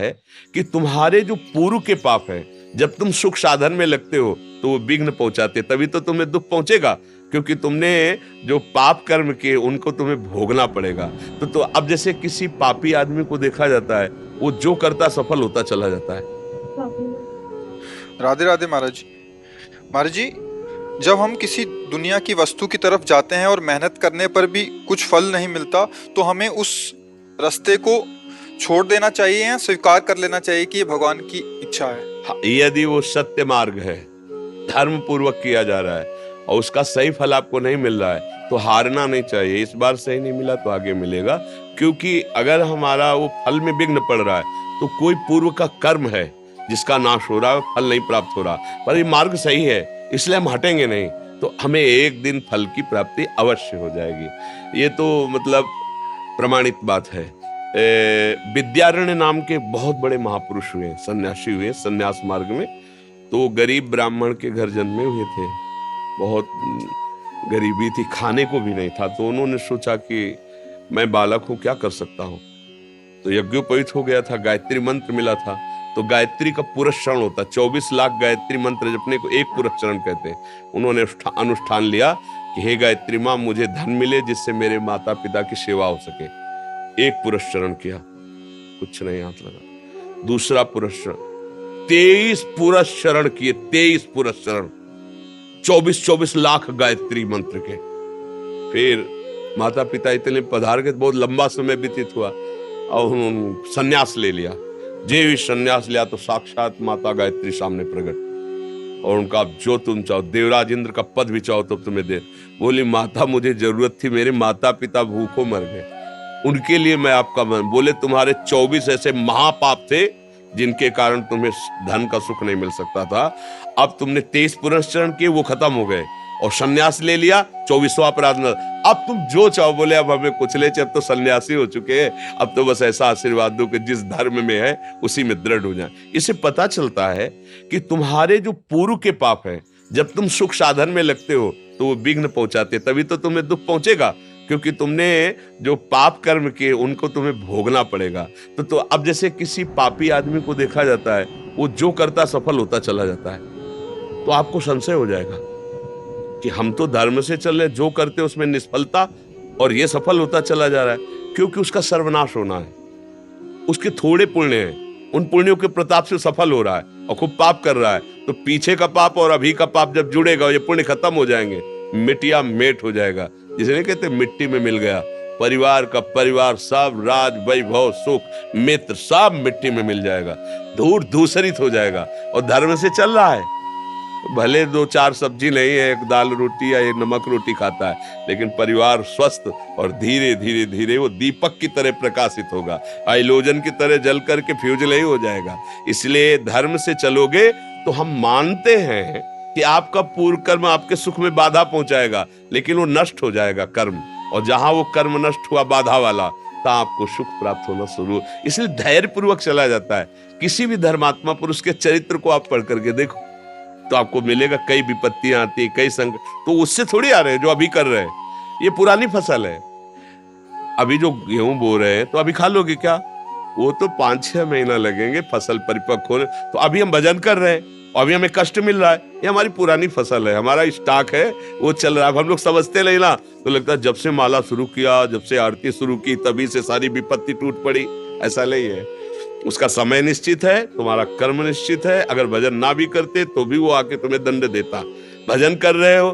है कि तुम्हारे जो पूर्व के पाप है, जब तुम सुख साधन में लगते हो तो वो विघ्न पहुंचाते, तभी तो तुम्हें दुख पहुंचेगा, क्योंकि तुमने जो पाप कर्म किए उनको तुम्हें भोगना पड़ेगा। तो अब जैसे किसी पापी आदमी को देखा जाता है, वो जो करता सफल होता चला जाता है। राधे राधे महाराज जी। महाराज जी, जब हम किसी दुनिया की वस्तु की तरफ जाते हैं और मेहनत करने पर भी कुछ फल नहीं मिलता, तो हमें उस रास्ते को छोड़ देना चाहिए या स्वीकार कर लेना चाहिए कि ये भगवान की इच्छा है? यदि वो सत्य मार्ग है, धर्म पूर्वक किया जा रहा है और उसका सही फल आपको नहीं मिल रहा है, तो हारना नहीं चाहिए। इस बार सही नहीं मिला तो आगे मिलेगा, क्योंकि अगर हमारा वो फल में विघ्न पड़ रहा है तो कोई पूर्व का कर्म है जिसका नाश हो रहा है, फल नहीं प्राप्त हो रहा, पर ये मार्ग सही है इसलिए हम हटेंगे नहीं, तो हमें एक दिन फल की प्राप्ति अवश्य हो जाएगी। ये तो मतलब प्रमाणित बात है। विद्यारण्य नाम के बहुत बड़े महापुरुष हुए, सन्यासी हुए सन्यास मार्ग में। तो गरीब ब्राह्मण के घर जन्मे हुए थे, बहुत गरीबी थी, खाने को भी नहीं था। तो उन्होंने सोचा कि मैं बालक हूं, क्या कर सकता हूं। तो यज्ञोपवीत हो गया था, गायत्री मंत्र मिला था। तो गायत्री का पुरस्चरण होता, 24 लाख गायत्री मंत्र जपने को एक पुरस्चरण कहते हैं। उन्होंने अनुष्ठान लिया कि हे गायत्री माँ, मुझे धन मिले जिससे मेरे माता पिता की सेवा हो सके। एक पुरस्चरण किया, कुछ नहीं हाथ लगा। दूसरा पुरस्चरण, 23 पुरस्चरण किए, 23 पुरस्चरण, 24 लाख गायत्री मंत्र के। फिर माता पिता इतने पधार गए, बहुत लंबा समय व्यतीत हुआ और उन्होंने संन्यास ले लिया। जे भी संन्यास लिया तो साक्षात माता गायत्री सामने प्रकट, और उनका जो तुम चाहो, देवराज इंद्र का पद भी चाहो तो तुम्हें दे। बोली माता, मुझे जरूरत थी, मेरे माता पिता भूखों मर गए, उनके लिए मैं आपका मन। बोले तुम्हारे 24 ऐसे महापाप थे जिनके कारण तुम्हें धन का सुख नहीं मिल सकता था। अब तुमने 23 पुरस्चरण किए, वो खत्म हो गए, और सन्यास ले लिया, 24वां अपराध न। अब तुम जो चाहो। बोले अब हमें कुछ ले, अब तो सन्यासी हो चुके हैं, अब तो बस ऐसा आशीर्वाद दो कि जिस धर्म में है उसी में दृढ़ हो जाए। इससे पता चलता है कि तुम्हारे जो पूर्व के पाप है, जब तुम सुख साधन में लगते हो तो वो विघ्न पहुंचाते, तभी तो तुम्हें दुख पहुंचेगा, क्योंकि तुमने जो पाप कर्म किए उनको तुम्हें भोगना पड़ेगा। तो अब जैसे किसी पापी आदमी को देखा जाता है, वो जो करता सफल होता चला जाता है, तो आपको संशय हो जाएगा कि हम तो धर्म से चल रहे, जो करते उसमें निष्फलता, और ये सफल होता चला जा रहा है, क्योंकि उसका सर्वनाश होना है। उसके थोड़े पुण्य हैं, उन पुण्यों के प्रताप से सफल हो रहा है और खूब पाप कर रहा है, तो पीछे का पाप और अभी का पाप जब जुड़ेगा, ये पुण्य खत्म हो जाएंगे, मिटिया मेट हो जाएगा। जिसे नहीं कहते मिट्टी में मिल गया, परिवार का परिवार सब, राज वैभव सुख मित्र सब मिट्टी में मिल जाएगा, धूल धूसरित हो जाएगा। और धर्म से चल रहा है, भले 2-4 सब्जी नहीं है, एक दाल रोटी या एक नमक रोटी खाता है, लेकिन परिवार स्वस्थ, और धीरे धीरे धीरे वो दीपक की तरह प्रकाशित होगा, हाइलोजन की तरह जल करके फ्यूज नहीं हो जाएगा। इसलिए धर्म से चलोगे तो हम मानते हैं कि आपका पूर्व कर्म आपके सुख में बाधा पहुंचाएगा, लेकिन वो नष्ट हो जाएगा कर्म, और जहां वो कर्म नष्ट हुआ बाधा वाला, तो आपको सुख प्राप्त होना शुरू। इसलिए धैर्य पूर्वक चला जाता है। किसी भी धर्मात्मा पुरुष के चरित्र को आप पढ़ करके देखो तो आपको मिलेगा, कई विपत्तियां आती, कई संकट, तो उससे थोड़ी आ रहे हैं जो अभी कर रहे हैं। ये पुरानी फसल है, अभी जो गेहूं बो रहे हैं तो अभी खा लोगे क्या? वो तो 5-6 महीना लगेंगे फसल परिपक्व होने। तो अभी हम भजन कर रहे हैं, अभी हमें कष्ट मिल रहा है, ये हमारी पुरानी फसल है, हमारा स्टॉक है, वो चल रहा है। हम लोग समझते नहीं ना, तो लगता है जब से माला शुरू किया, जब से आरती शुरू की, तभी से सारी विपत्ति टूट पड़ी। ऐसा नहीं है, उसका समय निश्चित है, तुम्हारा कर्म निश्चित है। अगर भजन ना भी करते तो भी वो आके तुम्हें दंड देता। भजन कर रहे हो,